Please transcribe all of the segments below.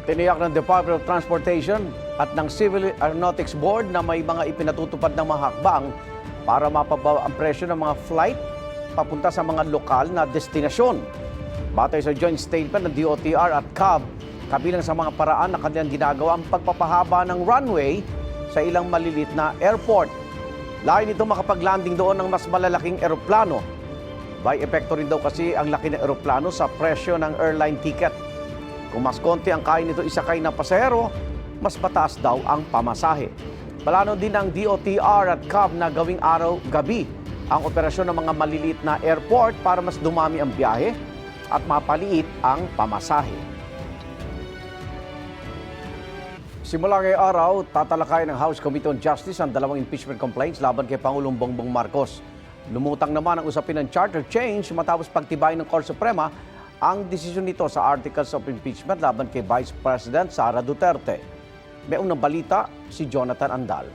Tiniyak ng Department of Transportation at ng Civil Aeronautics Board na may mga ipinatutupad ng mga hakbang para mapababa ang presyo ng mga flight papunta sa mga lokal na destinasyon. Batay sa joint statement ng DOTR at CAV, kabilang sa mga paraan na kanilang ginagawa ang pagpapahaba ng runway sa ilang malilit na airport. Layo nito makapag-landing doon ng mas malalaking eroplano. By epekto rin daw kasi ang laki ng eroplano sa presyo ng airline ticket. Kung mas konti ang kaya nito isakay na pasahero, mas pataas daw ang pamasahe. Plano din ng DOTR at CAV na gawing araw-gabi ang operasyon ng mga maliliit na airport para mas dumami ang biyahe at mapaliit ang pamasahe. Simula ngayong araw, tatalakayin ng House Committee on Justice ang dalawang impeachment complaints laban kay Pangulong Bongbong Marcos. Lumutang naman ang usapin ng charter change matapos pagtibayin ng Korte Suprema ang desisyon nito sa Articles of Impeachment laban kay Vice President Sara Duterte. May unang balita si Jonathan Andal.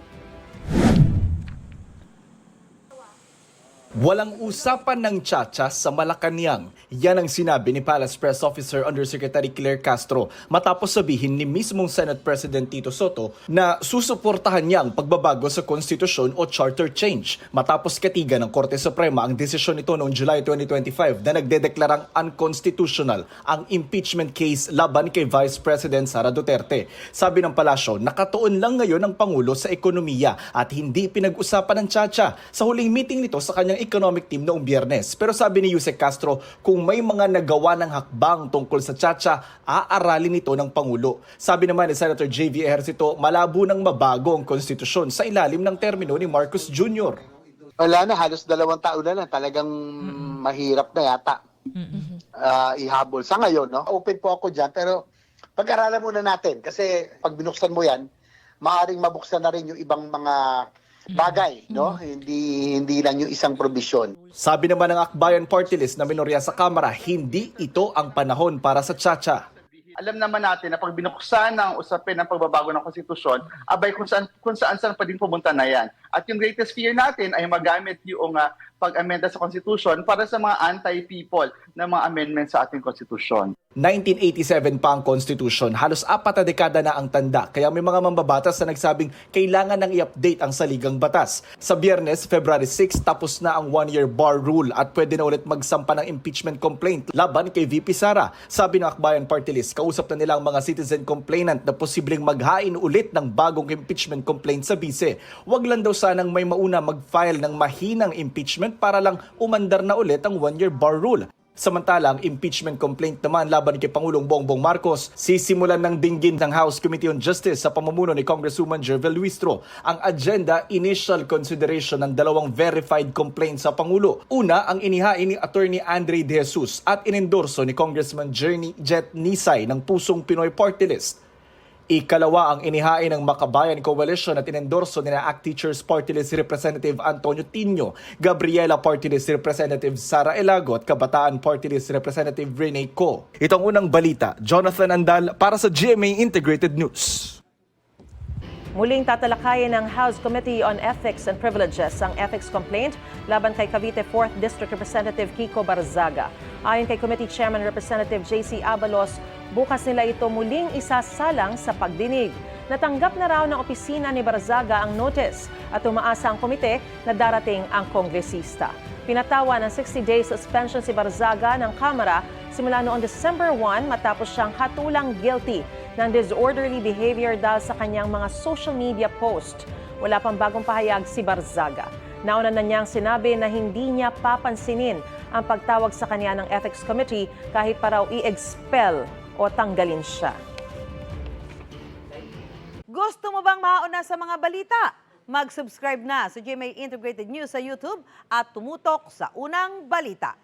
Walang usapan ng tsa-tsa sa Malacanang. Yan ang sinabi ni Palace Press Officer Undersecretary Claire Castro matapos sabihin ni mismong Senate President Tito Soto na susuportahan niya ang pagbabago sa konstitusyon o charter change matapos katigan ng Korte Suprema ang desisyon nito noong July 2025 na nagdedeklarang unconstitutional ang impeachment case laban kay Vice President Sara Duterte. Sabi ng palasyo, nakatuon lang ngayon ang Pangulo sa ekonomiya at hindi pinag-usapan ng tsa-tsa sa huling meeting nito sa kanyang economic team noong Biyernes. Pero sabi ni Yusek Castro, kung may mga nagawa ng hakbang tungkol sa tsa-tsa, aaralin ito ng Pangulo. Sabi naman ni Senator J.V. Ejercito, malabo nang mabago ang konstitusyon sa ilalim ng termino ni Marcos Jr. Wala na, halos 2 taon na lang. Talagang mahirap na yata ihabol. Sa ngayon, no? Open po ako dyan, pero pag-aralan muna natin. Kasi pag binuksan mo yan, maaaring mabuksan na rin yung ibang mga bagay, no? Hindi lang yung isang probisyon. Sabi naman ng Akbayan Party List na minorya sa Kamara, hindi ito ang panahon para sa tsa-tsa. Alam naman natin na pag binuksan ng usapin ng pagbabago ng konstitusyon, abay kung saan pwedeng pumunta na yan. At yung greatest fear natin ay magamit yung pag-amenda sa konstitusyon para sa mga anti-people na mga amendments sa ating konstitusyon. 1987 pa ang Constitution, halos 4 na dekada na ang tanda. Kaya may mga mambabatas na nagsabing kailangan nang i-update ang saligang batas. Sa Biyernes, February 6, tapos na ang 1-year bar rule at pwede na ulit magsampa ng impeachment complaint laban kay VP Sara. Sabi ng Akbayan Party List, kausap na nila ang mga citizen complainant na posibleng maghain ulit ng bagong impeachment complaint sa bise. Wag lang daw sanang may mauna mag-file ng mahinang impeachment para lang umandar na ulit ang 1-year bar rule. Samantalang impeachment complaint naman laban kay Pangulong Bongbong Marcos, sisimulan ng dinggin ng House Committee on Justice sa pamumuno ni Congresswoman Jervel Luistro. Ang agenda, initial consideration ng 2 verified complaints sa Pangulo. Una, ang inihain ni Attorney Andre De Jesus at inendorso ni Congressman Jet Nisay ng Pusong Pinoy Party List. Ikalawa, ang inihain ng Makabayan Coalition at inendorso ni ACT Teachers Party List Representative Antonio Tino, Gabriela Party List Representative Sara Elago at Kabataan Party List Representative Rene Co. Itong unang balita, Jonathan Andal para sa GMA Integrated News. Muling tatalakayin ng House Committee on Ethics and Privileges ang ethics complaint laban kay Cavite 4th District Representative Kiko Barzaga. Ayon kay Committee Chairman Representative JC Abalos, bukas nila ito muling isasalang sa pagdinig. Natanggap na raw ng opisina ni Barzaga ang notice at umaasa ang komite na darating ang kongresista. Pinatawa ng 60-day suspension si Barzaga ng Kamara simula noong December 1 matapos siyang hatulang guilty ng disorderly behavior dahil sa kanyang mga social media post. Wala pang bagong pahayag si Barzaga. Nauna na niyang sinabi na hindi niya papansinin ang pagtawag sa kanya ng Ethics Committee kahit pa raw i-expel o tanggalin siya. Gusto mo bang mauna sa mga balita? Mag-subscribe na sa GMA Integrated News sa YouTube at tumutok sa unang balita.